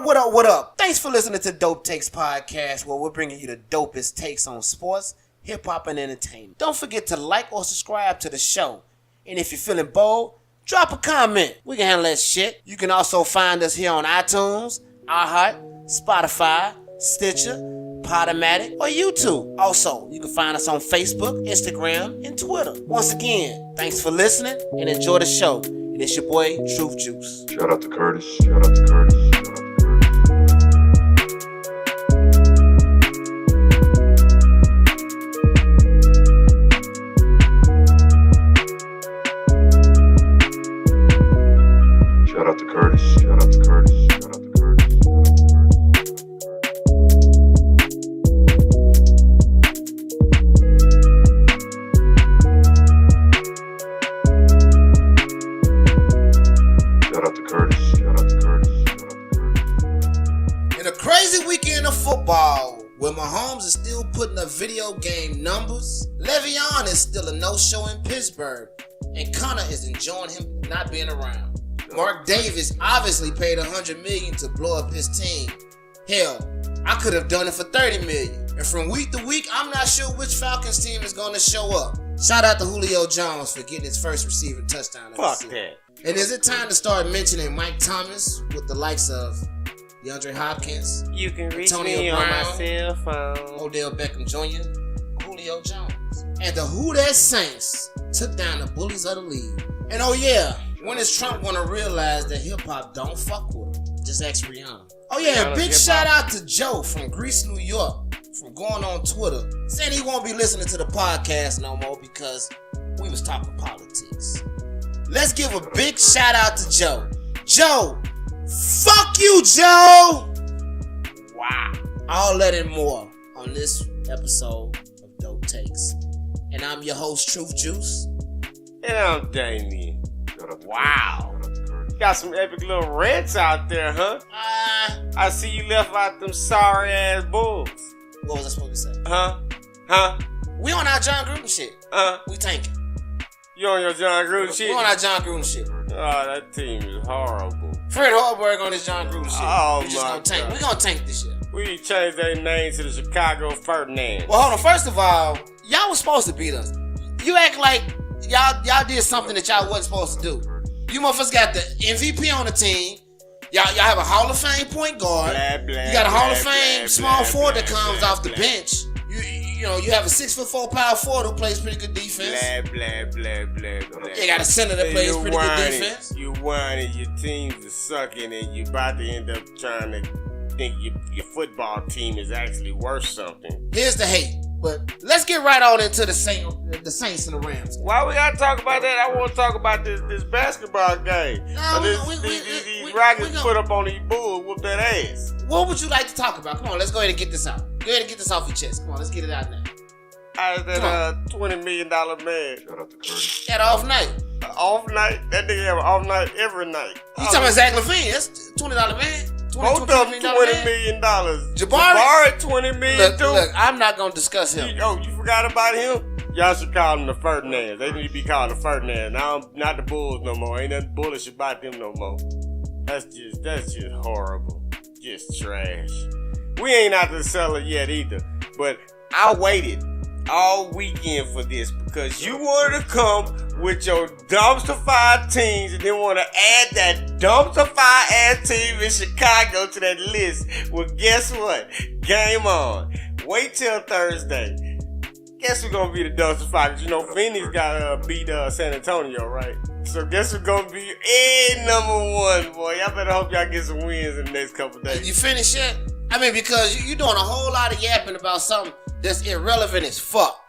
What up? Thanks for listening to Dope Takes Podcast, where we're bringing you the dopest takes on sports, hip-hop, and entertainment. Don't forget to like or subscribe to the show. And if you're feeling bold, drop a comment. We can handle that shit. You can also find us here on iTunes, iHeart, Spotify, Stitcher, Podomatic, or YouTube. Also, you can find us on Facebook, Instagram, and Twitter. Once again, thanks for listening and enjoy the show. And it's your boy, Truth Juice. Shout out to Curtis. Shout out to Curtis. Shout out to Curtis. Shout out to Curtis. Shout out to Curtis. Shout out to Curtis. Shout out to Curtis. Shout out to Curtis. Shout out to Curtis. In a crazy weekend of football, where Mahomes is still putting up video game numbers, Le'Veon is still a no-show in Pittsburgh, and Connor is enjoying him not being around. Mark Davis obviously paid $100 million to blow up his team. Hell, I could have done it for $30 million. And from week to week, I'm not sure which Falcons team is going to show up. Shout out to Julio Jones for getting his first receiving touchdown. Fuck that. And is it time to start mentioning Mike Thomas with the likes of DeAndre Hopkins, You can reach Antonio me on my Brown, cell phone. Odell Beckham Jr., Julio Jones? And the Who Dat Saints took down the bullies of the league. And oh yeah, when is Trump gonna realize that hip-hop don't fuck with him? Just ask Rihanna. Oh yeah, and big shout out to Joe from Greece, New York, from going on Twitter, saying he won't be listening to the podcast no more because we was talking politics. Let's give a big shout out to Joe. Joe, fuck you, Joe! Wow. All that and more on this episode of Dope Takes. And I'm your host, Truth Juice. And I'm Damien. Shout out to Wow. Curtis. Shout out to Curtis. Got some epic little rants out there, huh? I see you left out them sorry ass bulls. What was I supposed to say? Huh? We on our John Gruden shit. We tanking. You on your John Gruden shit? We on our John Gruden shit. Oh, that team is horrible. Fred Hoiberg on his John Gruden shit. Oh, we just my gonna tank. God. We gonna tank this shit. We need to change their name to the Chicago Ferdinand. Well, hold on. First of all, y'all was supposed to beat us. You act like y'all did something that y'all wasn't supposed to do. You motherfuckers got the MVP on the team. Y'all have a Hall of Fame point guard. Blah, blah, You got a Hall of blah, Fame blah, small blah, forward blah, that comes blah, off the blah. bench. You know, you have a 6'4" power forward who plays pretty good defense. Blah, blah, blah, blah. You got a center that plays pretty good defense. You whining, your teams are sucking, and you about to end up trying to think your football team is actually worth something. Here's the hate. But let's get right on into the Saints and the Rams. Why we gotta talk about that? I want to talk about this basketball game. These Rockets put up on these Bulls, whoop that ass. What would you like to talk about? Come on, let's go ahead and get this out. Go ahead and get this off your chest. Come on, let's get it out now. I was that $20 million man. Shout out to Curtis. That off night. Off night? That nigga have an off night every night. You talking about Zach LaVine? That's $20 man. Both of them $20 million. Jabari $20 million too. Look, I'm not gonna discuss him. You forgot about him? Y'all should call them the Ferdinands. They need to be called the Ferdinands. Now, not the Bulls no more. Ain't nothing bullish about them no more. That's just horrible. Just trash. We ain't out to sell it yet either. But I waited all weekend for this because you wanted to come with your dumpster fire teams and then want to add that dumpster fire ass team in Chicago to that list. Well, guess what? Game on. Wait till Thursday. Guess who's gonna be the dumpster fire? Cause you know Phoenix got beat San Antonio, right? So guess who's gonna be number one, boy? Y'all better hope y'all get some wins in the next couple days. You finished yet? I mean, because you're doing a whole lot of yapping about something that's irrelevant as fuck.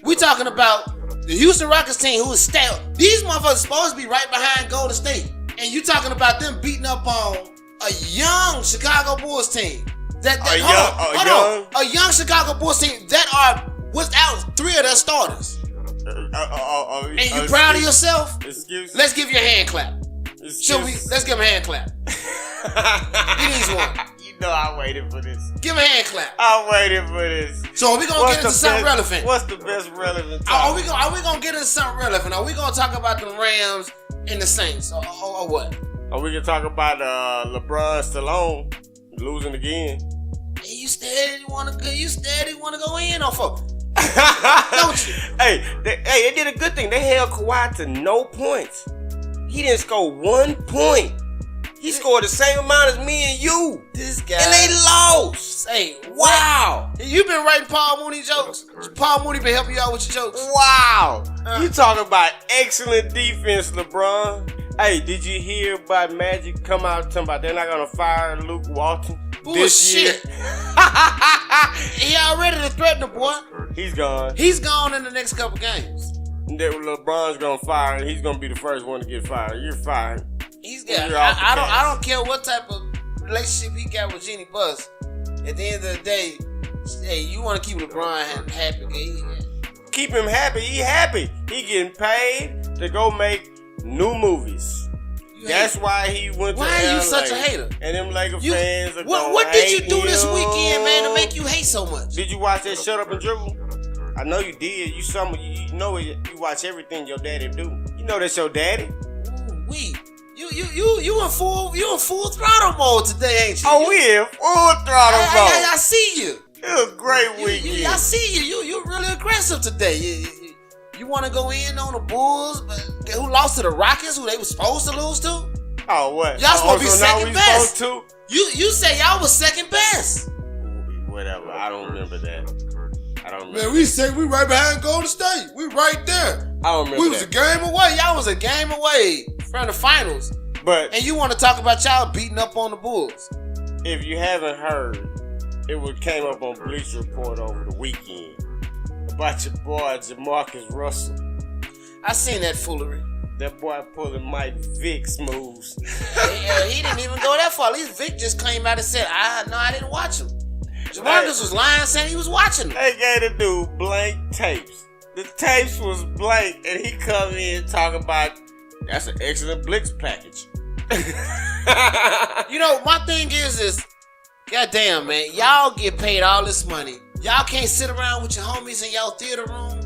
We talking about the Houston Rockets team who is stale. These motherfuckers supposed to be right behind Golden State. And you talking about them beating up on a young Chicago Bulls team. A young Chicago Bulls team that are without 3 of their starters. And you proud of yourself? Let's give you a hand clap. Let's give him a hand clap. He needs one. You know I waited for this. Give him a hand clap. I waited for this. So are we gonna get into something relevant? What's the best relevant topic? topic? Are we gonna get into something relevant? Are we gonna talk about the Rams and the Saints or what? Or we can talk about LeBron Stallone. Losing again. Hey, you steady wanna go in on folks. Don't you? Hey, they did a good thing. They held Kawhi to no points. He didn't score 1 point. He scored the same amount as me and you. This guy. And they lost. Hey, wow. You been writing Paul Mooney jokes? Paul Mooney been helping you out with your jokes? Wow. You talking about excellent defense, LeBron. Hey, did you hear about Magic come out talking about they're not going to fire Luke Walton this year? He already threatened the boy. He's gone. He's gone in the next couple games. LeBron's going to fire and he's going to be the first one to get fired. You're fired. He's got. I don't care what type of relationship he got with Jeannie Buss. At the end of the day, hey, you want to keep LeBron happy? Keep him happy. He happy. He getting paid to go make new movies. That's why he went to LA. Why are you such a hater? And them Laker fans are what did you do this weekend, man, to make you hate so much? Did you watch that Shut Up and Dribble? I know you did. You know it. You watch everything your daddy do. You know that's your daddy. Ooh, You in full throttle mode today, ain't you? Oh, we in full throttle mode. I see you. It was a great weekend. I see you. You're really aggressive today. You want to go in on the Bulls, but who lost to the Rockets, who they were supposed to lose to? Oh, what? Y'all supposed to be second best. To? You say y'all was second best. Whatever. I don't remember that. Man, we say we right behind Golden State. We right there. I don't remember. We was a game away. Y'all was a game away from the finals. And you want to talk about y'all beating up on the Bulls? If you haven't heard, it came up on Bleacher Report over the weekend about your boy Jamarcus Russell. I seen that foolery. That boy pulling Mike Vick's moves. He didn't even go that far. At least Vick just came out and said, I didn't watch him. Jamarcus was lying, saying he was watching them. They gave the dude blank tapes. The tapes was blank, and he come in talking about, that's an excellent Blitz package. You know, my thing is, goddamn, man, y'all get paid all this money. Y'all can't sit around with your homies in y'all theater room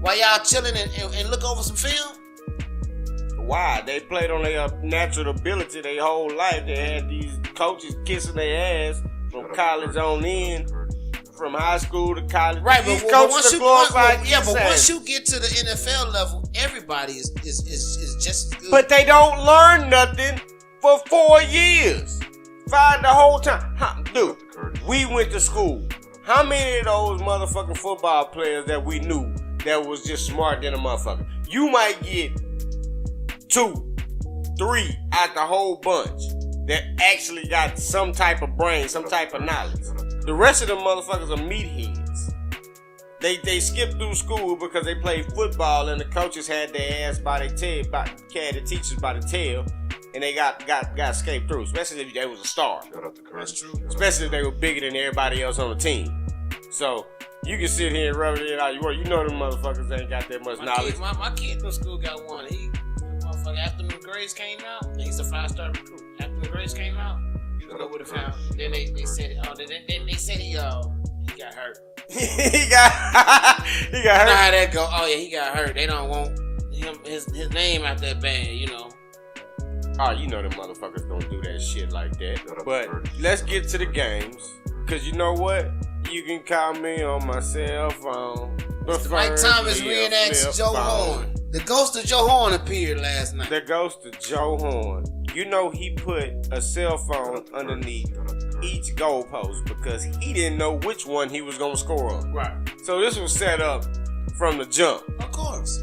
while y'all chilling and look over some film? Why? They played on their natural ability their whole life. They had these coaches kissing their ass from college on in, from high school to college. Right, but once you get to the NFL level, everybody is just as good. But they don't learn nothing for 4 years. 5 the whole time. Dude, we went to school. How many of those motherfucking football players that we knew that was just smart than a motherfucker? You might get 2, 3 out the whole bunch that actually got some type of brain, some type of knowledge. The rest of them motherfuckers are meatheads. They skipped through school because they played football and the coaches had their ass by their tail, had the teachers by the tail, and they got escaped through. Especially if they was a star. That's true. Especially if they were bigger than everybody else on the team. So you can sit here and rub it out. You know them motherfuckers ain't got that much knowledge. My kid from school got one. Motherfucker, after the grades came out, he's a 5-star recruit. After the grades came out, he was go with the found. Then they said, they said he got hurt. he got hurt. You know how that go? Oh yeah, he got hurt. They don't want his name out that band, you know. Oh, you know them motherfuckers don't do that shit like that. But let's get to the games, cause you know what? You can call me on my cell phone. Mike Thomas reenacts Joe Horn. The ghost of Joe Horn appeared last night. The ghost of Joe Horn. You know he put a cell phone underneath each goalpost because he didn't know which one he was going to score on. Right. So this was set up from the jump. Of course.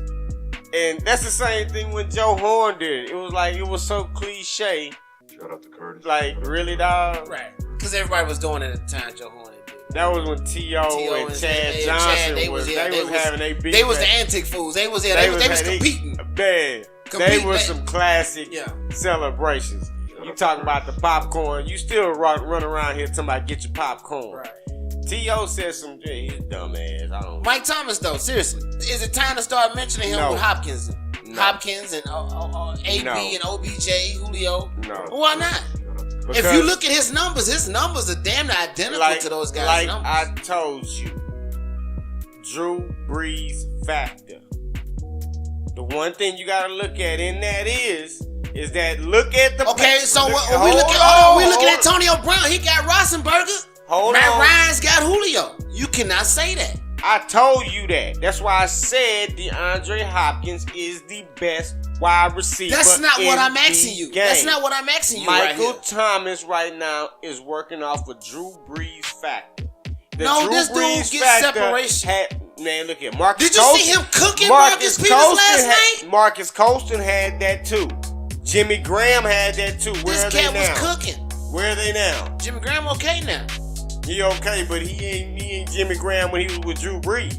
And that's the same thing when Joe Horn did. It was like, it was so cliche. Shout out to Curtis. Like, really, dog? Right. Because everybody was doing it at the time Joe Horn did. That was when T.O. and Chad Johnson they was having a beef. They was the antic fools. They was competing. Man, they were some classic celebrations. You talking about the popcorn. You still run around here talking about get your popcorn. Right. T.O. said some he's dumb ass. I don't. Mike Thomas though, seriously, is it time to start mentioning him with Hopkins? No. Hopkins and AB and OBJ, Julio. No. Why not? Because if you look at his numbers are damn near identical to those guys' numbers. I told you, Drew Brees factor. The one thing you gotta look at in that is that look at the. Okay, so we looking Antonio Brown, he got Rosenberger. Hold Matt on. Ryan's got Julio. You cannot say that. I told you that. That's why I said DeAndre Hopkins is the best wide receiver. That's not what in I'm asking the you. game. That's not what I'm asking you right Michael here. Thomas right now is working off a Drew Brees factor. The No, Drew this dude Brees gets factor separation. Man, look here. Marcus Did you Colston, see him cooking Marcus Peters last night? Marcus Colston had that too. Jimmy Graham had that too. Where This are they cat was now? cooking. Where are they now? Jimmy Graham okay now. He okay, but he ain't Jimmy Graham when he was with Drew Brees.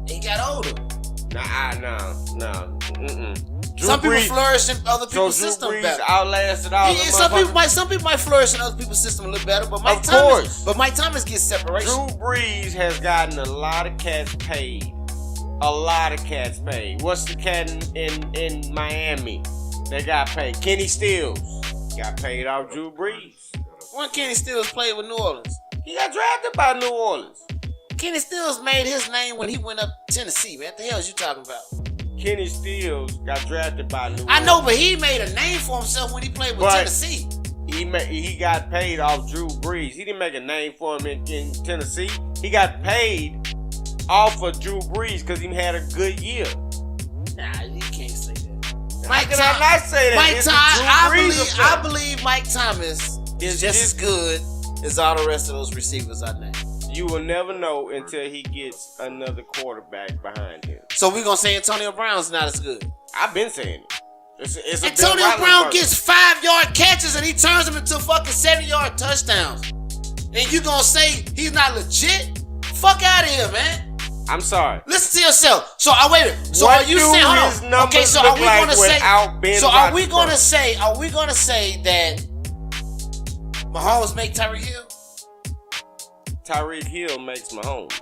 He got older. No. Drew Some people Brees- flourish in other people's so Drew system Brees better. outlasted all Yeah, the some people might flourish in other people's system a little better, but Of course. Mike Thomas gets separation. Drew Brees has gotten a lot of cats paid. A lot of cats paid. What's the cat in Miami that got paid? Kenny Stills got paid off Drew Brees. When Kenny Stills played with New Orleans, He got drafted by New Orleans. Kenny Stills made his name when he went up to Tennessee, man. What the hell is you talking about? Kenny Stills got drafted by New Orleans. I know, but he made a name for himself when he played with But- Tennessee. He got paid off Drew Brees. He didn't make a name for him in Tennessee. He got paid off of Drew Brees because he had a good year. Nah, you can't say that. How can I not say that? Mike It's the Thomas, Drew Brees effect. I believe Mike Thomas is just as good as all the rest of those receivers I named. You will never know until he gets another quarterback behind him. So we're gonna say Antonio Brown's not as good. I've been saying it. It's a Antonio Bill Brown Roethlisberger. gets 5-yard catches and he turns them into fucking 7-yard touchdowns. And you gonna say he's not legit? Fuck out of here, man. I'm sorry. Listen to yourself. So I wait. So What are you do saying? Hold his on. numbers Okay. So look are we like gonna say? without Ben So are we Roethlisberger? gonna say? Are we gonna say that Mahomes make Tyreek Hill? Tyreek Hill makes Mahomes.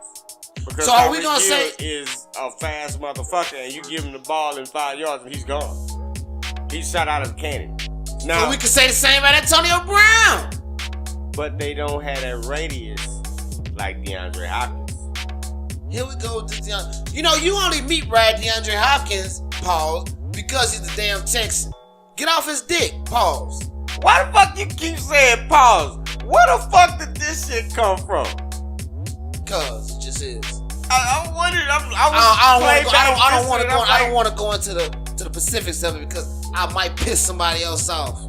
Because So are we Tyreek gonna Hill say- is a fast motherfucker and you give him the ball in 5 yards and he's gone. He's shot out of a cannon. Now, So we can say the same about Antonio Brown. but they don't have that radius like DeAndre Hopkins. Here we go. You know, you only meet DeAndre Hopkins, pause, because he's the damn Texan. Get off his dick, pause. Why the fuck you keep saying pause? Where the fuck did this shit come from? Cause it just is. I don't want to go into the specifics of it because I might piss somebody else off.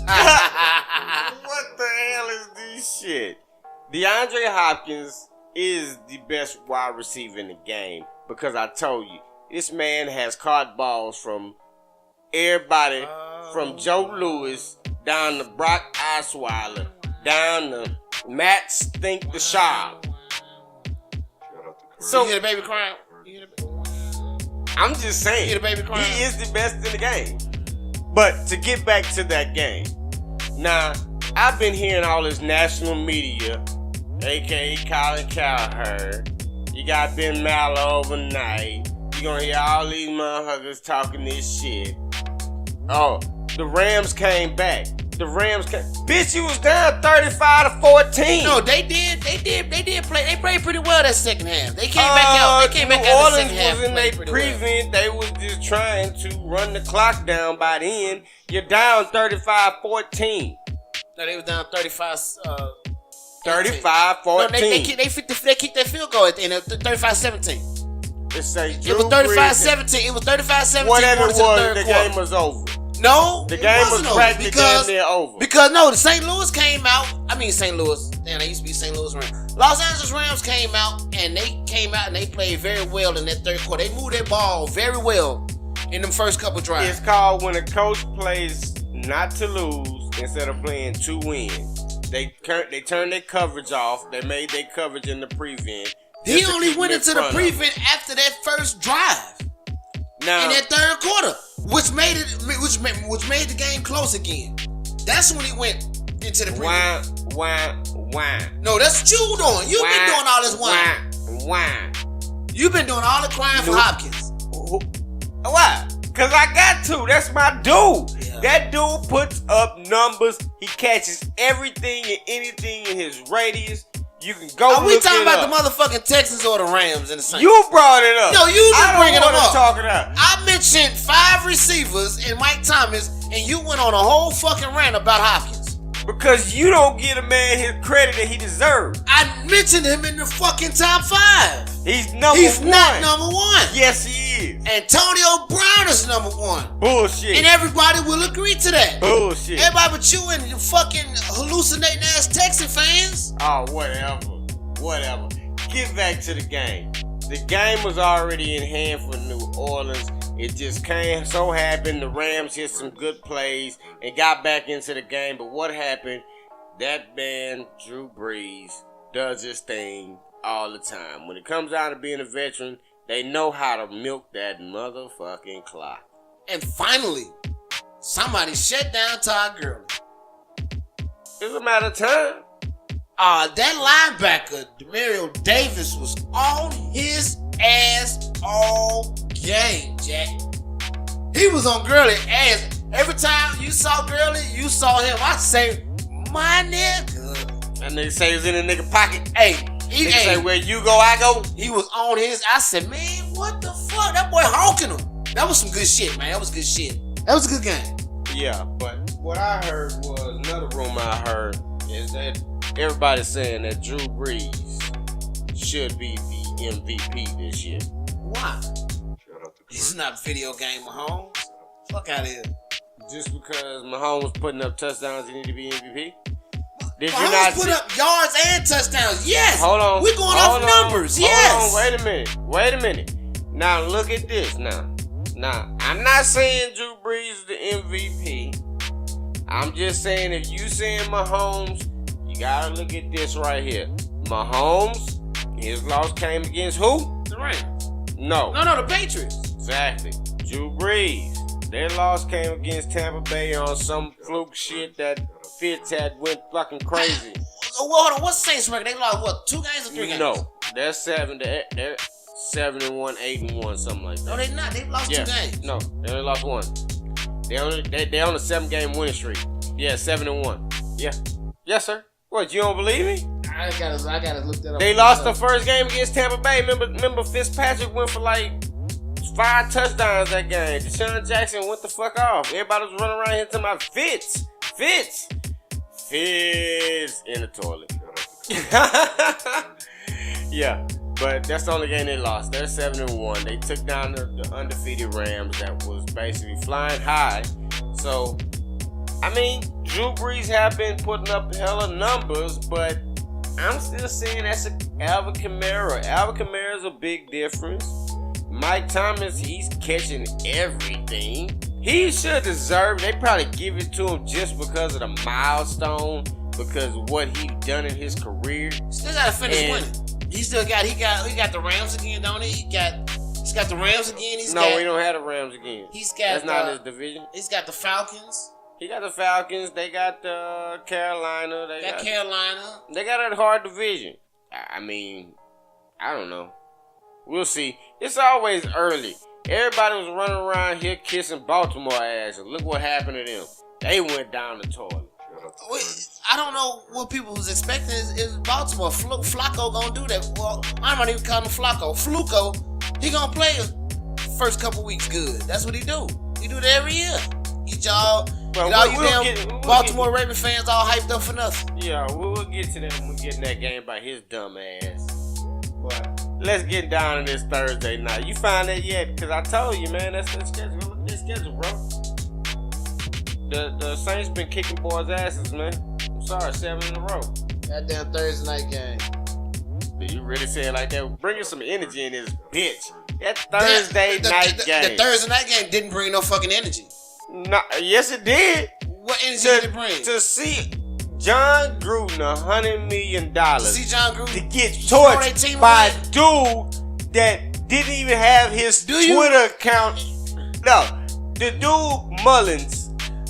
What the hell is this shit? DeAndre Hopkins is the best wide receiver in the game because I told you, this man has caught balls from everybody, from Joe Louis down to Brock Osweiler, down to Matt Stink the Shaw. So you hear the baby crying? I'm just saying, You hear the baby crying? he is the best in the game. But to get back to that game, now I've been hearing all this national media, aka Colin Cowherd. You got Ben Mallow overnight. You gonna hear all these motherfuckers talking this shit. Oh, the Rams came back. Bitch, you was down 35-14. No, they did play. They played pretty well that second half. They came back out. They came back out the second half. Was in their prevent. They was just trying to run the clock down by then. You're down 35-14. No, they was down 35. 35-14. No, they kicked that field goal at the end of 35-17. It It was 35-17. It was 35-17. Whatever it going into was, third the quarter. game was over. No, The it game was wasn't over practically damn near over. Because no, the St. Louis came out. I mean St. Louis. Damn, they used to be St. Louis Rams. Los Angeles Rams came out and they played very well in that third quarter. They moved their ball very well in them first couple drives. It's called when a coach plays not to lose instead of playing to win. They turned their coverage off. They made their coverage in the prevent. He only went into the prevent after that first drive. Now, In that third quarter, which made the game close again. That's when he went into the prevent. why? No, that's what you doing. You've been doing all this whine. Why? You've been doing all the crying for Hopkins. Why? Cause I got to. That's my dude. Yeah. That dude puts up numbers. He catches everything and anything in his radius. You can go. Are we look talking it about up. the motherfucking Texans or the Rams in the Saints? You brought it up. No, you just bringing them up. Talk it up. I mentioned 5 receivers and Mike Thomas, and you went on a whole fucking rant about Hopkins. Because you don't give a man his credit that he deserves. I mentioned him in the fucking top 5. He's number 1. He's not number 1. Yes, he is. Antonio Brown is number 1. Bullshit. And everybody will agree to that. Bullshit. Everybody but you and your fucking hallucinating ass Texan fans. Oh, whatever. Get back to the game. The game was already in hand for New Orleans. It just so happened the Rams hit some good plays and got back into the game. But what happened? That man, Drew Brees, does his thing all the time. When it comes down to being a veteran, they know how to milk that motherfucking clock. And finally, somebody shut down Todd Gurley. It's a matter of time. That linebacker, Demario Davis, was on his ass all game, Jack. He was on Gurley ass. Every time you saw Gurley, you saw him. I say, my nigga. That nigga say he was in the nigga pocket. Hey, he say, where you go, I go. He was on his. I said, man, what the fuck? That boy honking him. That was some good shit, man. That was good shit. That was a good game. Yeah, but what I heard was, another rumor I heard is that everybody's saying that Drew Brees should be the MVP this year. Why? He's not video game Mahomes. Fuck out of here. Just because Mahomes putting up touchdowns, he need to be MVP? Did Mahomes you not put up yards and touchdowns? Yes. Hold on. We're going off numbers. Yes. Hold on. Wait a minute. Now look at this. Now, I'm not saying Drew Brees is the MVP. I'm just saying if you saying Mahomes, you gotta look at this right here. Mahomes, his loss came against who? The Rams. No, the Patriots. Exactly. Drew Brees, their loss came against Tampa Bay on some fluke shit that Fitz had went fucking crazy. Well, hold on. What's the Saints record? They lost what? 2 games or 3 games? No, they're 7-1, 8-1, something like that. No, they not. They lost 2 games. No, they only lost 1. They on a 7-game winning streak. Yeah, 7-1. Yeah. Yes, sir. What, you don't believe me? I gotta look that up. They lost the first game against Tampa Bay. Remember Fitzpatrick went for like 5 touchdowns that game. Deshaun Jackson went the fuck off. Everybody was running around here talking about Fitz in the toilet. Yeah, but that's the only game they lost. They're 7-1. They took down the undefeated Rams that was basically flying high. So, I mean, Drew Brees have been putting up hella numbers, but I'm still saying that's Alvin Kamara. Alvin Kamara's a big difference. Mike Thomas, he's catching everything. He should deserve. They probably give it to him just because of the milestone, because of what he done in his career. Still gotta finish winning. He got the Rams again, don't he? He's got the Rams again. We don't have the Rams again. That's not his division. He's got the Falcons. He got the Falcons. They got Carolina. They got Carolina. They got a hard division. I mean, I don't know. We'll see. It's always early. Everybody was running around here kissing Baltimore ass. And look what happened to them. They went down the toilet. I don't know what people was expecting is Baltimore. Flacco gonna do that. Well, I'm not even calling him Flacco. Fluco. He gonna play the first couple weeks good. That's what he do. He do that every year. Get all you Baltimore Ravens fans all hyped up for nothing. Yeah, we'll get to that when we get in that game by his dumb ass. But let's get down to this Thursday night. You find that yet? Because I told you, man, that's the schedule. Look at this schedule, bro. The Saints been kicking boys' asses, man. I'm sorry, 7 in a row. Goddamn Thursday night game. Did you really say it like that? Bringing some energy in this bitch. That Thursday night game. The Thursday night game didn't bring no fucking energy. No, yes, it did. What energy did it bring? To see John Gruden $100 million. To see John Gruden to get torched by a dude that didn't even have his Twitter account. No, the dude Mullins.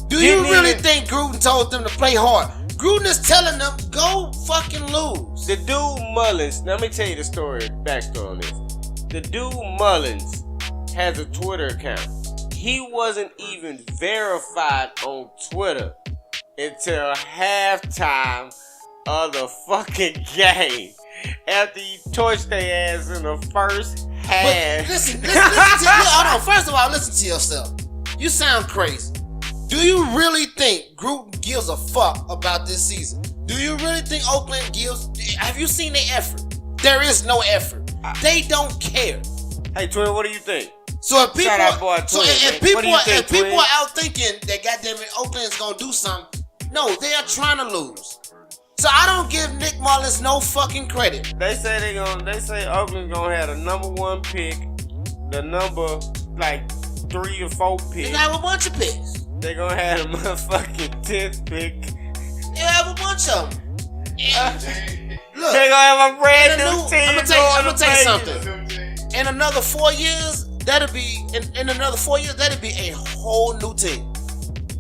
Do you really think Gruden told them to play hard? Gruden is telling them, go fucking lose. The dude Mullins, let me tell you the backstory on this. The dude Mullins has a Twitter account. He wasn't even verified on Twitter until halftime of the fucking game. After he torched their ass in the first half. But listen to hold on. First of all, listen to yourself. You sound crazy. Do you really think Gruden gives a fuck about this season? Do you really think Oakland gives? Have you seen their effort? There is no effort. They don't care. Hey, Twin, what do you think? So if people, Shout out, boy, so Twin, if man. people, What do you think, if people Twin? are out thinking that goddamn it, Oakland's gonna do something, no, they are trying to lose. So I don't give Nick Mullins no fucking credit. They say Oakland's gonna have the number 1 pick, the number like 3 or 4 They picks. have a bunch of picks. They gonna have the motherfucking 10th pick. They have a bunch of them. Look, They gonna have a brand in a new new- team. I'm gonna tell you something. In another 4 years, that'll be in another 4 years, that'll be a whole new team.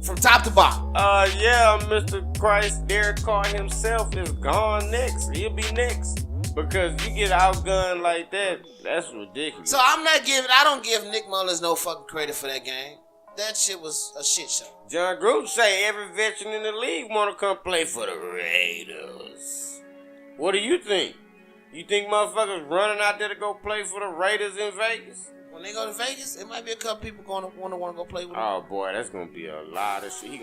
From top to bottom. Yeah, Mr. Christ, Derek Carr himself is gone next. He'll be next. Because you get outgunned like that, that's ridiculous. So I don't give Nick Mullins no fucking credit for that game. That shit was a shit show. John Gruden say every veteran in the league want to come play for the Raiders. What do you think? You think motherfuckers running out there to go play for the Raiders in Vegas? When they go to Vegas, it might be a couple people want to go play with them. Oh boy, that's gonna be a lot of shit. He ain't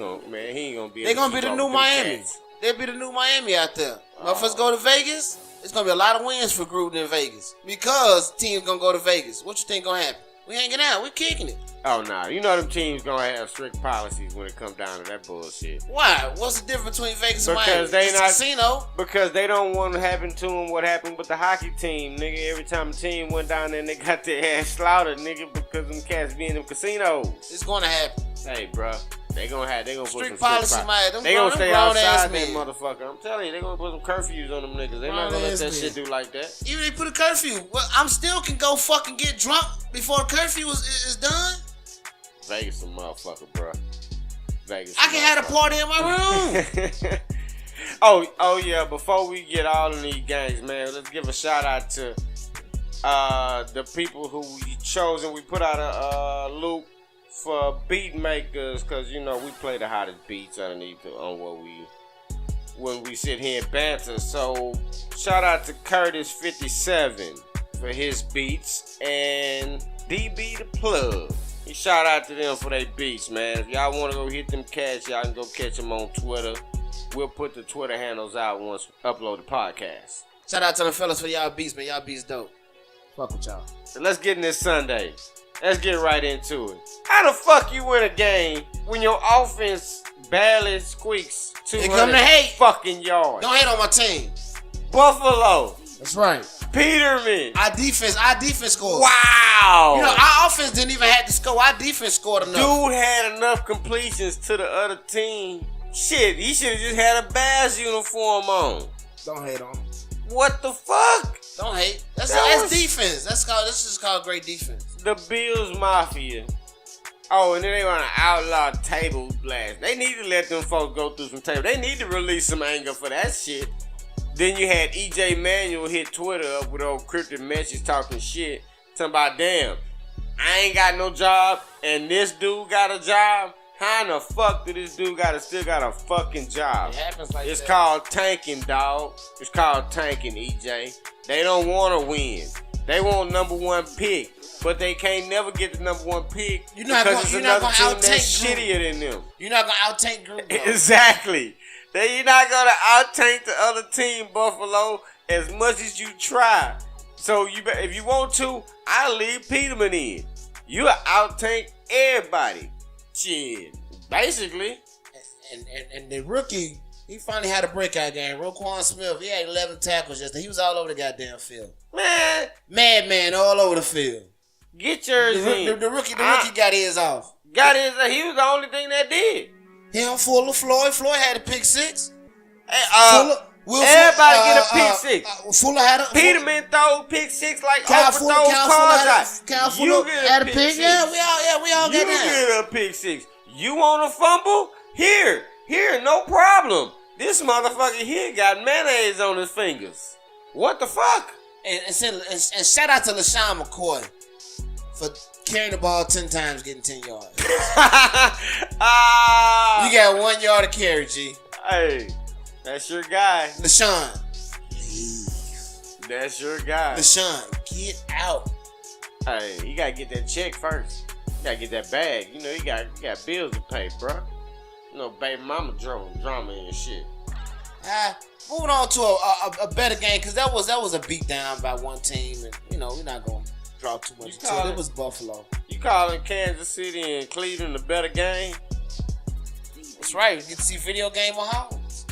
gonna be. They're gonna be the new Miami. They'll be the new Miami out there. Motherfuckers go to Vegas, it's gonna be a lot of wins for Gruden in Vegas. Because teams gonna go to Vegas. What you think gonna happen? We hanging out, we kicking it. Oh nah, you know them teams gonna have strict policies when it comes down to that bullshit. Why? What's the difference between Vegas and Because Miami? they It's a not- casino. Because they don't want to happen to them what happened with the hockey team, nigga. Every time the team went down there and they got their ass slaughtered, nigga, because them cats be in them casinos. It's gonna happen. Hey, bruh, they gonna put Strict some policy, strict man. Them They gonna grown- stay them grown ass outside that men. motherfucker. I'm telling you, they gonna put some curfews on them niggas. They not Grown gonna let ass that men. shit do like that. Even if they put a curfew, well, I'm still can go fucking get drunk before curfew is done. Vegas a motherfucker, bruh. Vegas. I can have a party in my room. oh yeah. Before we get all of these games, man, let's give a shout out to the people who we chose, and we put out a loop for beat makers, because you know we play the hottest beats underneath on when we sit here and banter. So shout out to Curtis57 for his beats and DB the Plug. He shout out to them for their beats, man. If y'all want to go hit them cats, y'all can go catch them on Twitter. We'll put the Twitter handles out once we upload the podcast. Shout out to the fellas for y'all beats, man. Y'all beats dope. Fuck with y'all. So let's get in this Sunday. Let's get right into it. How the fuck you win a game when your offense barely squeaks They come 200 to hate. fucking yards? Don't hate on my team. Buffalo, That's right. Peterman. Our defense scored. Wow. You know, our offense didn't even have to score. Our defense scored enough. Dude had enough completions to the other team. Shit, he should have just had a Bears uniform on. Don't hate on him. What the fuck? Don't hate. That's was- defense. This is called great defense. The Bills Mafia. Oh, and then they want to outlaw table blast. They need to let them folks go through some table. They need to release some anger for that shit. Then you had EJ Manuel hit Twitter up with old cryptic messages talking shit. Talking about, damn, I ain't got no job and this dude got a job. How in the fuck did this dude still got a fucking job? It happens like It's that. called tanking, dog. It's called tanking, EJ. They don't want to win. They want number 1 pick. But they can't never get the number 1 pick You're not because gonna- it's you're not another gonna team that's outtake shittier than them. You're not gonna outtake Group. Exactly. You're not gonna out-tank the other team, Buffalo, as much as you try. So if you want to, I'll leave Peterman in. You out-tank everybody. Shit. Basically. And the rookie, he finally had a breakout game. Roquan Smith, he had 11 tackles yesterday. He was all over the goddamn field. Man, Madman all over the field. get yours in. The rookie got his off. He was the only thing that did. Him, Fuller, Floyd. Floyd had a pick 6. Hey, everybody get a pick 6. Fuller had a Peterman throw pick 6 like Kyle Oprah Fuller, throws Kyle cars Fuller out. Kyle You Fuller get had a pick pick. 6. Yeah, we all You got that. get a pick 6. You want a fumble? Here, no problem. This motherfucker here got mayonnaise on his fingers. What the fuck? And shout out to LaShawn McCoy for carrying the ball 10 times, getting 10 yards. You got 1 yard to carry, G. Hey, that's your guy. LaShawn, leave. That's your guy. LaShawn, get out. Hey, you gotta get that check first. You gotta get that bag. You know, you got bills to pay, bro. baby mama drama and shit. Moving on to a better game, because that was a beat down by one team, and we're not gonna draw too much into it. It was Buffalo. You calling Kansas City and Cleveland a better game? That's right. You get to see video game Mahomes.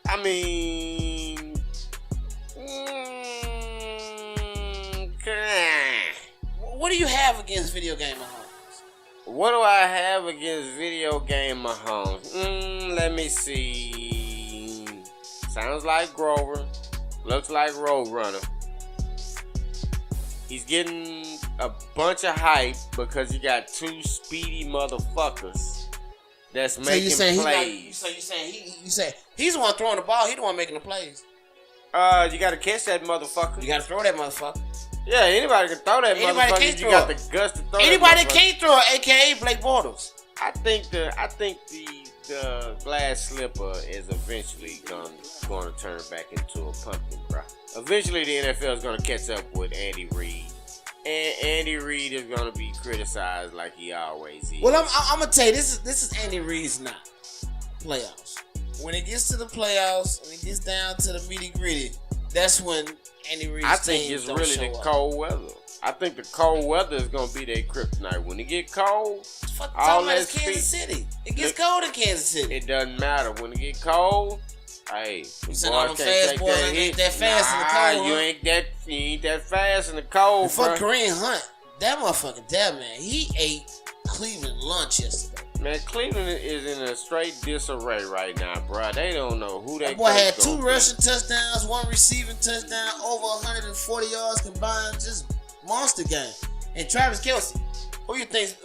I mean, what do you have against video game Mahomes? What do I have against video game Mahomes? Let me see. Sounds like Grover. Looks like Roadrunner. He's getting a bunch of hype because he got two speedy motherfuckers that's making plays. You say he's the one throwing the ball. He's the one making the plays. You got to catch that motherfucker. You got to throw that motherfucker. Yeah, anybody can throw that motherfucker. You got the guts to throw. Anybody can't throw it, aka Blake Bortles. I think the glass slipper is eventually going to turn back into a pumpkin, bro. Eventually, the NFL is going to catch up with Andy Reid, and Andy Reid is going to be criticized like he always is. Well, I'm gonna tell you, this is Andy Reid's not playoffs. When it gets to the playoffs, when it gets down to the nitty gritty, that's when Andy Reid's I think it's really the cold weather. I think the cold weather is going to be their kryptonite. When it get cold, all that's Kansas City. It gets cold in Kansas City. It doesn't matter. When it get cold, hey, you said all them fast boys ain't that fast in the cold. You ain't that fast in the cold, bro. Fuck Kareem Hunt. That motherfucker, man, he ate Cleveland lunch yesterday. Man, Cleveland is in a straight disarray right now, bro. They don't know who they. That boy had 2 rushing touchdowns, 1 receiving touchdown, over 140 yards combined. Just monster game. And Travis Kelce, who you think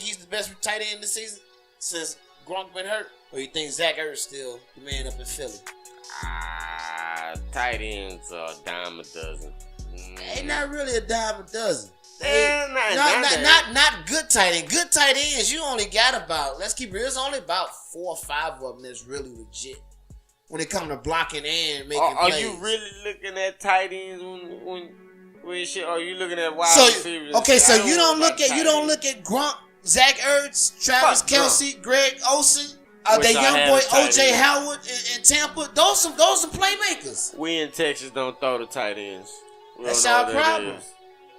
he's the best tight end this season since Gronk been hurt? Or you think Zach Ertz still the man up in Philly? Tight ends are a dime a dozen. Ain't not really a dime a dozen. Not good tight end. Good tight ends, you only got about, let's keep it real, there's only about 4 or 5 of them that's really legit when it comes to blocking and making plays. Are you really looking at tight ends when shit? Are you looking at wide receivers? Okay, so you don't look at Gronk, Zach Ertz, Travis Kelce, Greg Olsen, that young boy OJ Howard in Tampa. Those some playmakers. We in Texas don't throw the tight ends. That's our problem.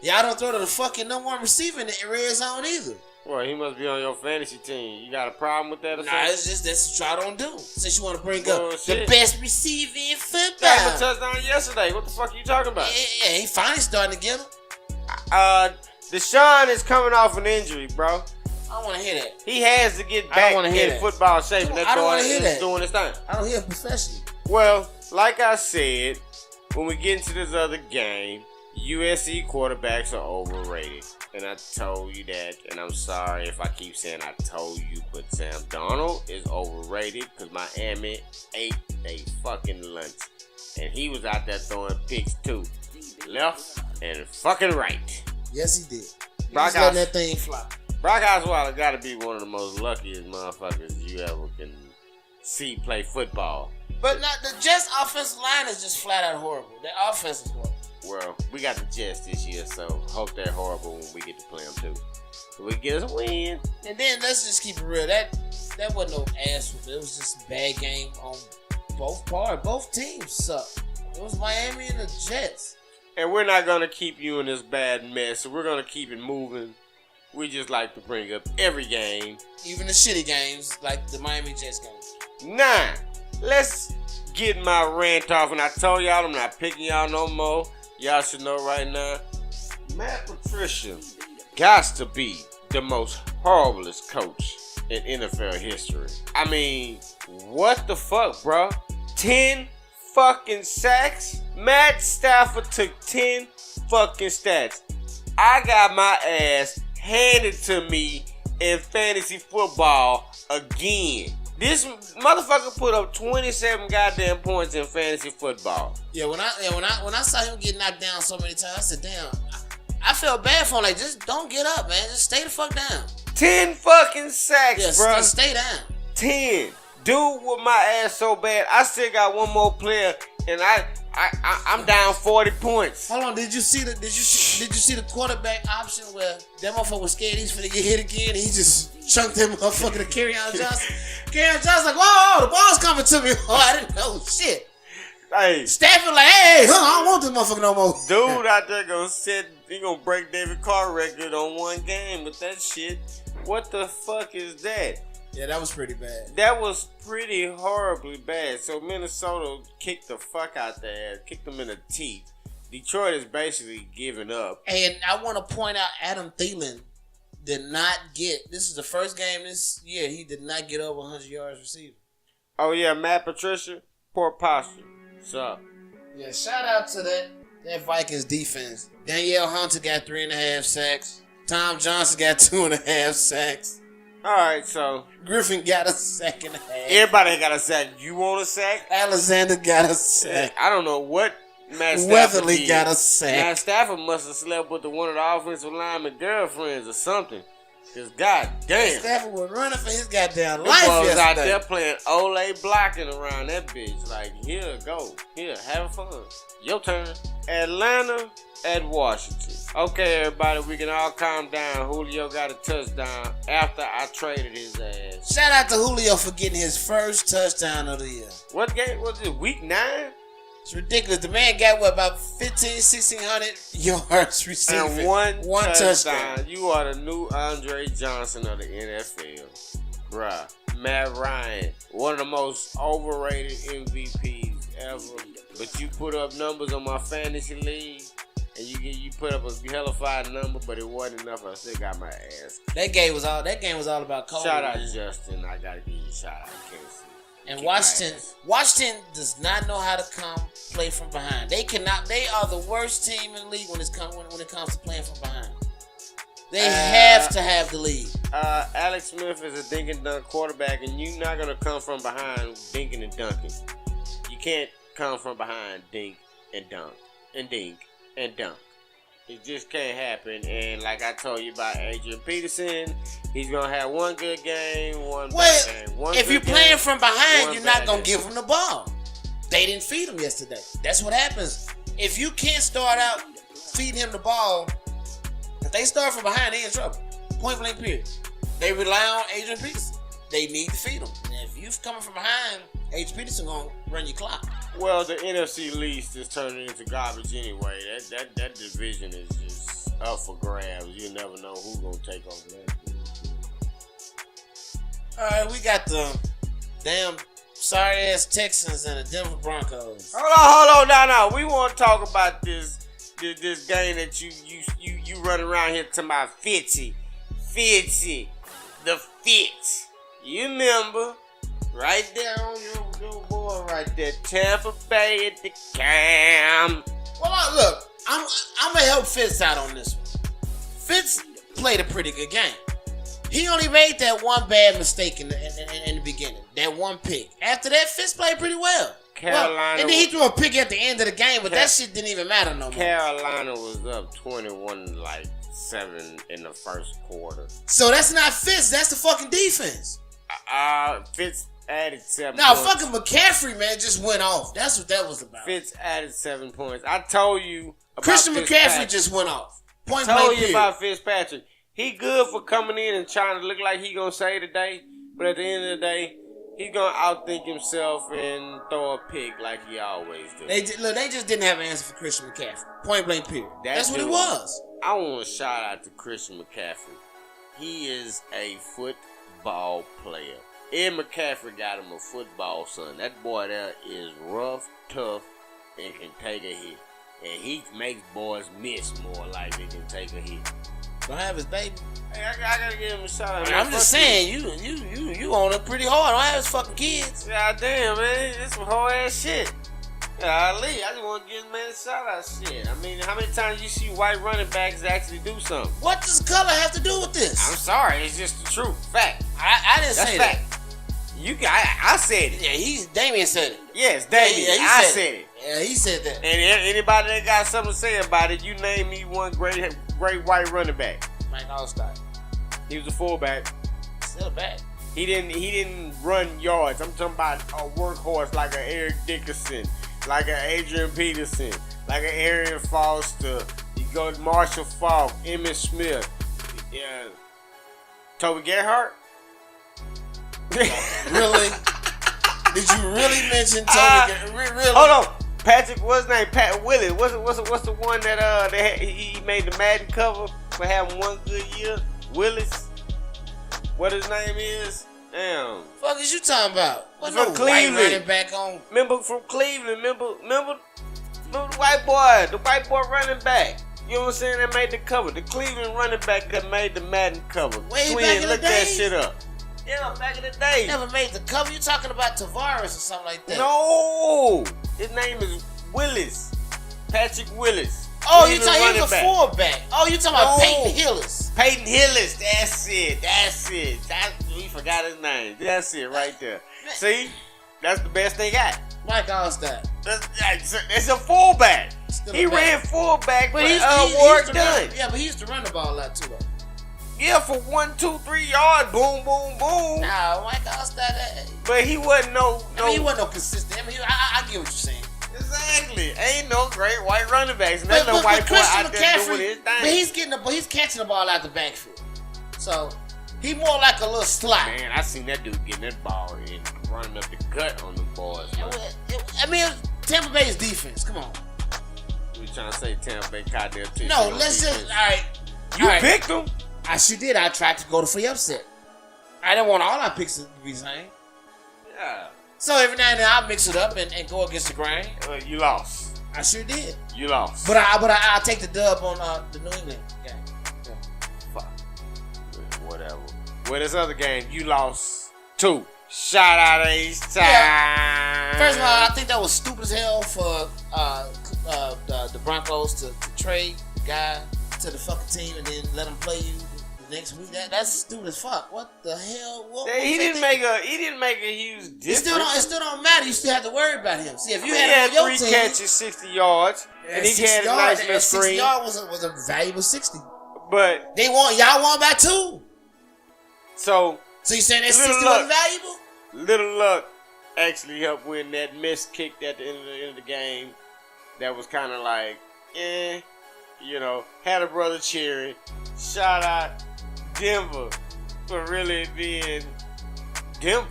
Y'all don't throw to the fucking number 1 receiver in the red zone either. Well, he must be on your fantasy team. You got a problem with that or something? Nah, it's just that's what y'all don't do. Since you want to bring up the best receiver in football. Got him a touchdown yesterday. What the fuck are you talking about? Yeah, he finally starting to get him. Deshaun is coming off an injury, bro. I don't want to hear that. He has to get back in football shape. I don't want to hear that. Doing his thing. I don't hear it professionally. Well, like I said, when we get into this other game, USC quarterbacks are overrated. And I told you that, and I'm sorry if I keep saying I told you, but Sam Darnold is overrated because Miami ate a fucking lunch. And he was out there throwing picks too. Left and fucking right. Yes, he did. He was letting that thing fly. Brock Osweiler got to be one of the most luckiest motherfuckers you ever can see play football. But not the Jets' offensive line is just flat out horrible. Their offense is horrible. Well, we got the Jets this year, so hope they're horrible when we get to play them too. So we get us a win. And then let's just keep it real. That wasn't no ass. It was just a bad game on both parts. Both teams suck. It was Miami and the Jets. And we're not going to keep you in this bad mess, so we're going to keep it moving. We just like to bring up every game. Even the shitty games, like the Miami Jets game. Now, let's get my rant off. And I told y'all I'm not picking y'all no more. Y'all should know right now, Matt Patricia got to be the most horriblest coach in NFL history. I mean, what the fuck, bro? 10 fucking sacks? Matt Stafford took 10 fucking sacks. I got my ass handed to me in fantasy football again. This motherfucker put up 27 goddamn points in fantasy football. Yeah, when I saw him get knocked down so many times, I said, damn, I felt bad for him. Like, just don't get up, man. Just stay the fuck down. 10 fucking sacks, bro. Stay down. 10. Dude with my ass so bad, I still got one more player and I'm down 40 points. Hold on, did you see the quarterback option where that motherfucker was scared he's finna get hit again? He just chunked that motherfucker to Kerryon Johnson. Kerryon Johnson like, whoa, the ball's coming to me. Oh, I didn't know shit. Hey, Stafford like, hey, I don't want this motherfucker no more. Dude out there he gonna break David Carr record on one game with that shit. What the fuck is that? Yeah, that was pretty bad. That was pretty horribly bad. So Minnesota kicked the fuck out their ass, kicked them in the teeth. Detroit is basically giving up. And I want to point out Adam Thielen did not get, this is the first game this year, he did not get over 100 yards receiving. Oh yeah, Matt Patricia, poor posture. What's up? Yeah, shout out to that Vikings defense. Danielle Hunter got 3.5 sacks. Tom Johnson got 2.5 sacks. All right, so Griffin got a sack and a half. Everybody got a sack. You want a sack? Alexander got a sack. I don't know what Matt Stafford Weatherly did. got a sack. Matt Stafford must have slept with one of the offensive lineman girlfriends or something. Because goddamn. Stafford was running for his goddamn Them life boys yesterday. out there playing Olay blocking around that bitch. Like, here, go. Here, have fun. Your turn. Atlanta at Washington. Okay, everybody, we can all calm down. Julio got a touchdown after I traded his ass. Shout out to Julio for getting his first touchdown of the year. What game was it? Week 9? It's ridiculous. The man got, about 1,600 yards receiving. And one touchdown. You are the new Andre Johnson of the NFL. Bruh. Matt Ryan, one of the most overrated MVPs ever. But you put up numbers on my fantasy league, and you put up a hellified number, but it wasn't enough. I still got my ass. That game was all about Cole. Shout out Justin. I gotta give you a shout out. I can't see. And Washington does not know how to play from behind. They cannot. They are the worst team in the league when it comes to playing from behind. They have to have the lead. Alex Smith is a dink and dunk quarterback, and you're not gonna come from behind dinking and dunking. You can't come from behind dink and dunk and dink and dunk. It just can't happen. And like I told you about Adrian Peterson, he's gonna have one good game, one bad game. If you're playing from behind, you're not gonna give him the ball. They didn't feed him yesterday. That's what happens. If you can't start out feeding him the ball, if they start from behind, they in trouble. Point blank period. They rely on Adrian Peterson. They need to feed him. And if you're coming from behind, Adrian Peterson gonna run your clock. Well, the NFC least is turning into garbage anyway. That division is just up for grabs. You never know who's gonna take over that. All right, we got the damn sorry ass Texans and the Denver Broncos. Hold on, now. We want to talk about this game that you run around here to my Fitzy, the Fitz. You remember? Right there on your boy right there, Tampa Bay at the Cam. Well, look, I'm gonna help Fitz out on this one. Fitz played a pretty good game. He only made that one bad mistake in the beginning, that one pick. After that, Fitz played pretty well. Carolina, and then he threw a pick at the end of the game, but that shit didn't even matter no more. Carolina was up 21-7 in the first quarter. So that's not Fitz, that's the fucking defense. Fitz added 7 now, points. fucking McCaffrey, man, just went off. That's what that was about. Fitz added 7 points. I told you about Christian McCaffrey just went off. Point blank told you period. about Fitzpatrick. He good for coming in and trying to look like he gonna save the day, but at the end of the day, he's gonna outthink himself and throw a pick like he always do. They just didn't have an answer for Christian McCaffrey. Point blank period. That's what it was. I want to shout out to Christian McCaffrey. He is a football player. Ed McCaffrey got him a football son. That boy there is rough, tough, and can take a hit. And he makes boys miss more like they can take a hit. Don't have his baby. Hey, I gotta give him a shout out. I'm just saying, you on it pretty hard. Don't have his fucking kids. God damn, man, this some whole ass shit. Golly, I just want to give this man a shout out. Shit, I mean, how many times you see white running backs actually do something? What does color have to do with this? I'm sorry, it's just the truth, fact. I didn't That's say fact. that. I said it. Yeah, Damien said it. Yes, Damien. Yeah, I said it. Yeah, he said that. And anybody that got something to say about it, you name me one great white running back. Mike Allstott. He was a fullback. Still a back. He didn't run yards. I'm talking about a workhorse like a Eric Dickerson, like an Adrian Peterson, like an Arian Foster. You go to Marshall Faulk, Emmitt Smith, yeah, Toby Gerhardt. Really? Did you really mention Toby? Really? Hold on, Patrick. What's his name? Pat Willis. What's the one that he made the Madden cover for having one good year? Willis. What his name is? Damn. Fuck is you talking about? What From no Cleveland. white running back on? Remember from Cleveland? Remember the white boy running back. You know what I'm saying? That made the cover. The Cleveland running back that made the Madden cover. Way Twin, back in the look that day? shit up. Yeah, back in the day. Never made the cover. You talking about Tavares or something like that? No, his name is Willis. Patrick Willis. Oh, you Cleveland talking? He running was a back. fullback. Oh, you talking about No. Peyton Hillis? Peyton Hillis. That's it. We forgot his name. That's it right there. See, that's the best they got. Mike Allstott. It's a fullback. Still He a back. ran fullback, but But Ward to done. run, yeah, but he used to run the ball a lot too, though. Yeah, for 1, 2, 3 yards, boom, boom, boom. Nah, Mike Allstott. But he wasn't no. I mean, he wasn't no consistent. I mean, I get what you're saying. Exactly. Ain't no great white running backs. There's no white boy Christian out there doing his but thing. he's catching the ball out the backfield. So he more like a little slot. Man, I seen that dude getting that ball and running up the gut on them boys. I mean, Tampa Bay's defense. Come on. We trying to say Tampa Bay caught their team. No, let's just. All right. You all right. picked them. I sure did. I tried to go for the upset. I didn't want all our picks to be the same. Yeah. So every now and then I mix it up and go against the grain. You lost. I sure did. You lost. But I take the dub on the New England game. Yeah. Fuck. Whatever. Well, this other game, you lost 2. Shout out H-Time. Yeah. First of all, I think that was stupid as hell for the Broncos to trade the guy to the fucking team and then let him play you the next week. That's stupid as fuck. What the hell? He didn't make a huge difference. It still don't matter. You still have to worry about him. See, if you He had had him on your 3 team, catches, 60 yards, and he 60 had a yards, nice and little 60 screen. yards was a valuable 60. But Y'all won by 2. so You saying that Little 60 luck. wasn't valuable? Little Luck actually helped win that missed kick at the end of the game. That was kind of like, had a brother cheering. Shout out Denver for really being Denver.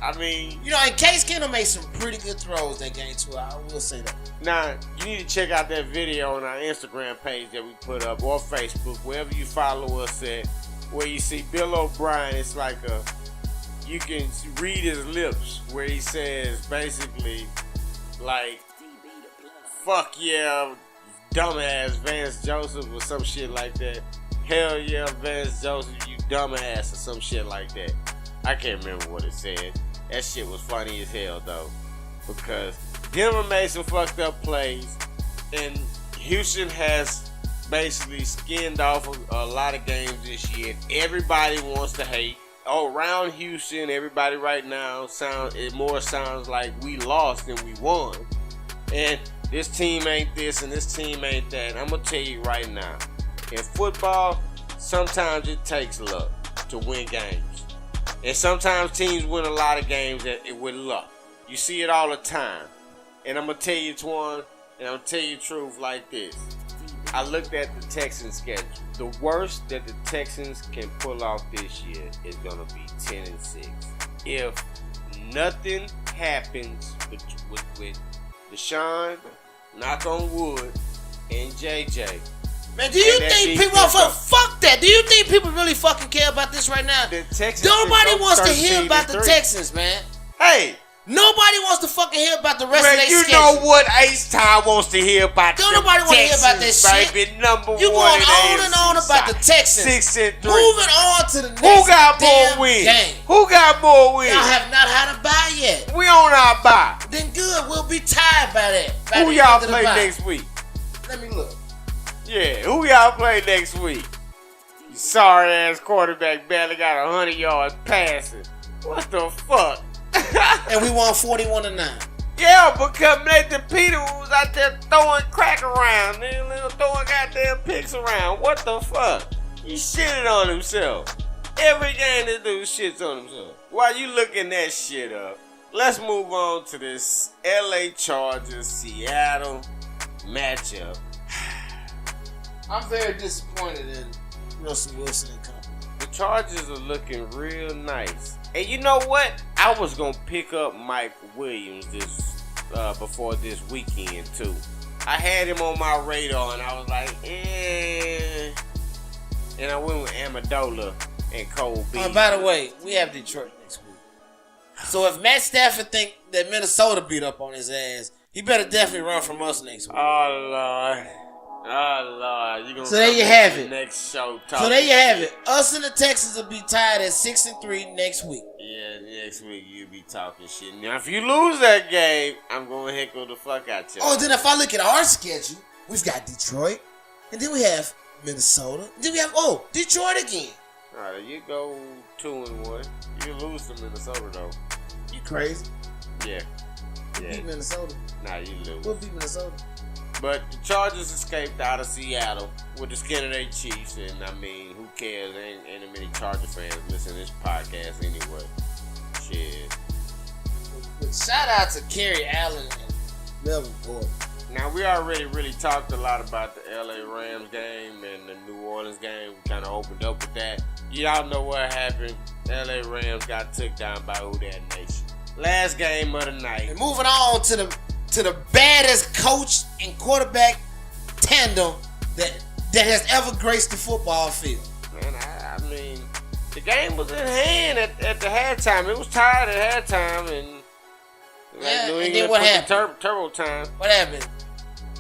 I mean, And Case Keenum made some pretty good throws that game too. I will say that. now you need to check out that video on our Instagram page that we put up, or Facebook, wherever you follow us at, where you see Bill O'Brien. It's like you can read his lips where he says basically like, fuck yeah, dumbass Vance Joseph or some shit like that. Hell yeah, Vance Joseph, you dumbass or some shit like that. I can't remember what it said. That shit was funny as hell though, because Denver made some fucked up plays and Houston has basically skinned off a lot of games this year. Everybody wants to hate. Around Houston, everybody right now sounds like we lost than we won. And this team ain't this and this team ain't that. I'm gonna tell you right now, in football, sometimes it takes luck to win games. And sometimes teams win a lot of games with luck. You see it all the time. And I'm gonna tell you, Twan, and I'm gonna tell you the truth like this. I looked at the Texans' schedule. The worst that the Texans can pull off this year is going to be 10-6. If nothing happens with Deshaun, knock on wood, and JJ. Man, do you think people fuck that? Do you think people really fucking care about this right now? The Texans Nobody wants to hear 13-3. about the Texans, man. Hey, Nobody wants to fucking hear about the rest man, of their you schedule. know what H-Time wants to hear about Don't the nobody want to hear about Texans, that shit. baby. Number You one going in on the and on AFC about the side. Texans. 6-3. Moving on to the next Who got more damn wins? game. Who got more wins? Y'all have not had a bye yet. We on our bye. Then good, we'll be tired by that. By Who the y'all end of the play bye. next week? Let me look. Yeah, who y'all play next week? You sorry ass quarterback barely got 100 yards passing. What the fuck? And we won 41-9. Yeah, because Nathan Peter was out there throwing crack around, man, throwing goddamn picks around. What the fuck? He shitted on himself. Every game this dude shits on himself. While you looking that shit up, let's move on to this LA Chargers Seattle matchup. I'm very disappointed in Russell Wilson and company. The Chargers are looking real nice. And you know what? I was going to pick up Mike Williams before this weekend, too. I had him on my radar, and I was like, And I went with Amendola and Cole Beasley. By the way, we have Detroit next week. So if Matt Stafford think that Minnesota beat up on his ass, he better definitely run from us next week. Oh, Lord. You gonna so there you have it. Next show. So there you have it. Us and the Texans will be tied at 6-3 next week. Yeah, next week you'll be talking shit. Now, if you lose that game, I'm going to heckle the fuck out you. Oh, then if I look at our schedule, we've got Detroit, and then we have Minnesota, and then we have, Detroit again. All right, you go 2-1. You lose to Minnesota, though. You crazy? Yeah. You beat Minnesota. Nah, you lose. We'll beat Minnesota. But the Chargers escaped out of Seattle with the skin of their Chiefs, and I mean, who cares? Ain't that many Charger fans listening to this podcast anyway. Shit. But shout out to Kerry Allen and Melvin Gordon. Now, we already really talked a lot about the LA Rams game and the New Orleans game. We kind of opened up with that. Y'all know what happened. LA Rams got took down by Who That Nation. Last game of the night. And moving on to the baddest coach and quarterback tandem that has ever graced the football field. Man, I mean, the game was in hand at the halftime. It was tied at halftime, and New England and then what happened? Turbo time. What happened?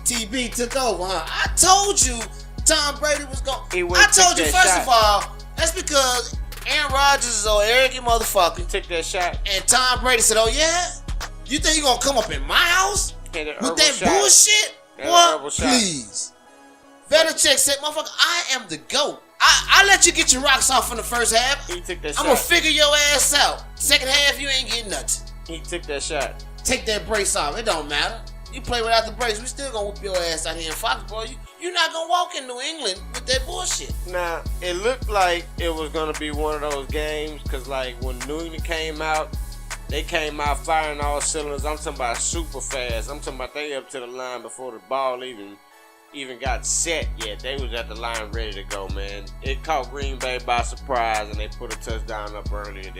TB took over, huh? I told you Tom Brady was going. I told you first of all, that's because Aaron Rodgers is an arrogant motherfucker. He took that shot, and Tom Brady said, "Oh yeah, you think you gonna come up in my house with that bullshit? Boy, please." Belichick said, "Motherfucker, I am the GOAT. I let you get your rocks off in the first half. He took that shot. I'm gonna figure your ass out. Second half, you ain't getting nothing. He took that shot. Take that brace off. It don't matter. You play without the brace, we still gonna whoop your ass out here in Foxborough. You're not gonna walk in New England with that bullshit." Now, it looked like it was gonna be one of those games, because like when New England came out, they came out firing all cylinders. I'm talking about super fast. I'm talking about they up to the line before the ball even got set yet. They was at the line ready to go, man. It caught Green Bay by surprise, and they put a touchdown up earlier.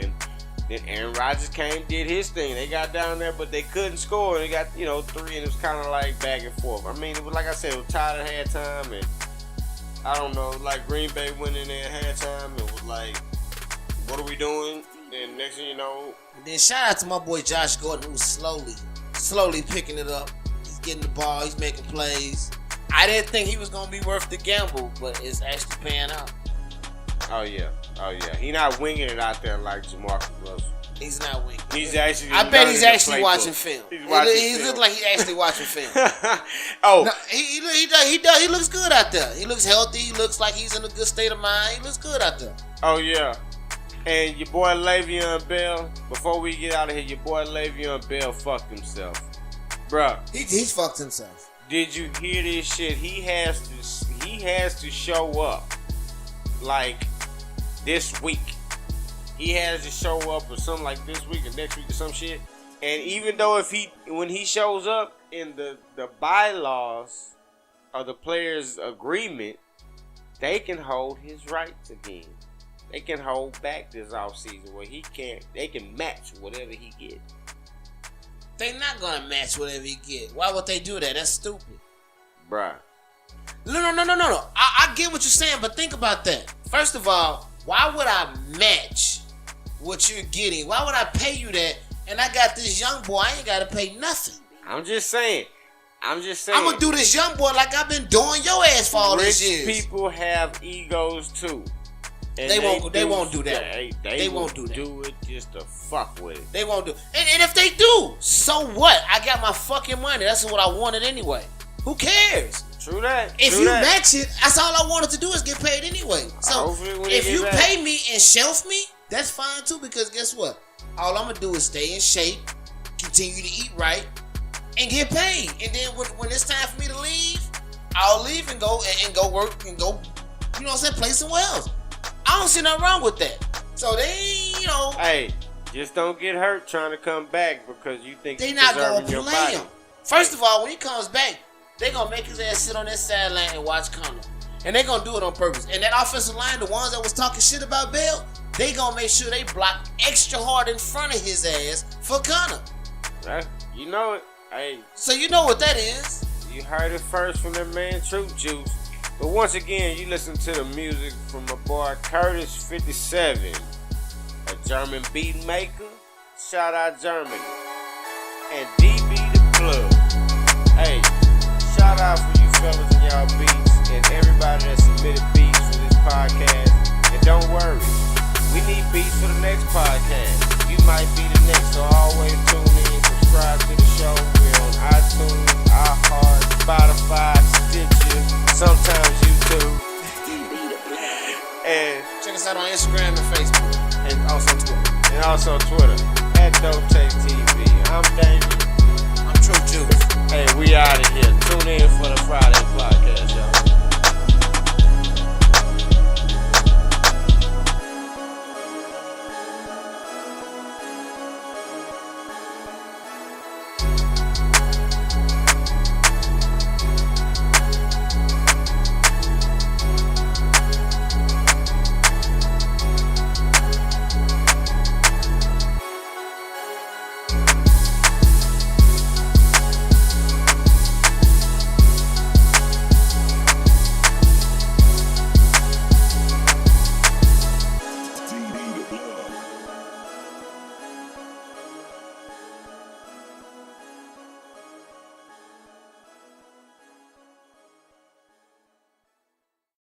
Then Aaron Rodgers came, did his thing. They got down there, but they couldn't score. They got, 3, and it was kind of like back and forth. I mean, it was like I said, it was tied at halftime, and I don't know, like Green Bay went in there at halftime. It was like, what are we doing? Then next thing you know. And then shout out to my boy Josh Gordon, who's slowly picking it up. He's getting the ball. He's making plays. I didn't think he was going to be worth the gamble, but it's actually paying out. Oh, yeah. He not winging it out there like Jamarcus Russell. He's not winging it. He's actually. I bet he's actually watching film. He looks like he's actually watching film. Oh. No, he does. He looks good out there. He looks healthy. He looks like he's in a good state of mind. He looks good out there. Oh, yeah. And your boy Le'Veon Bell, before we get out of here, your boy Le'Veon Bell fucked himself. Bruh. He's fucked himself. Did you hear this shit? He has to show up like this week. He has to show up or something like this week or next week or some shit. And even though when he shows up in the bylaws of the players' agreement, they can hold his rights again. They can hold back this offseason where they can match whatever he gets. They're not gonna match whatever he get. Why would they do that? That's stupid. Bruh. No. I get what you're saying, but think about that. First of all, why would I match what you're getting? Why would I pay you that? And I got this young boy, I ain't gotta pay nothing. I'm just saying. I'm gonna do this young boy like I've been doing your ass for all these years. Rich people have egos too. And they won't do that. They won't do that. Do it just to fuck with it. They won't do it. And if they do, so what? I got my fucking money. That's what I wanted anyway. Who cares? True that. If you match it, that's all I wanted to do is get paid anyway. So if you pay me and shelf me, that's fine too, because guess what? All I'm gonna do is stay in shape, continue to eat right, and get paid. And then when it's time for me to leave, I'll leave and go work and go, play somewhere else. I don't see nothing wrong with that. So they, Hey, Just don't get hurt trying to come back because you think They you're not gonna preserving your play body. him. First of all, when he comes back, they gonna make his ass sit on that sideline and watch Connor. And they gonna do it on purpose. And that offensive line, the ones that was talking shit about Bell, they gonna make sure they block extra hard in front of his ass for Connor. You know it. Hey, So you know what that is. you heard it first from that man Truth Juice. But once again, you listen to the music from my boy Curtis 57, a German beat maker. Shout out Germany. And DB the plug. Hey, shout out for you fellas and y'all beats and everybody that submitted beats for this podcast. And don't worry, we need beats for the next podcast. You might be the next, so always tune in, subscribe to the show. We're on iTunes, iHeart, Spotify, Stitcher, sometimes YouTube. And Check us out on Instagram and Facebook. And also Twitter. At Dope Tape TV. I'm Damien. I'm True Juice.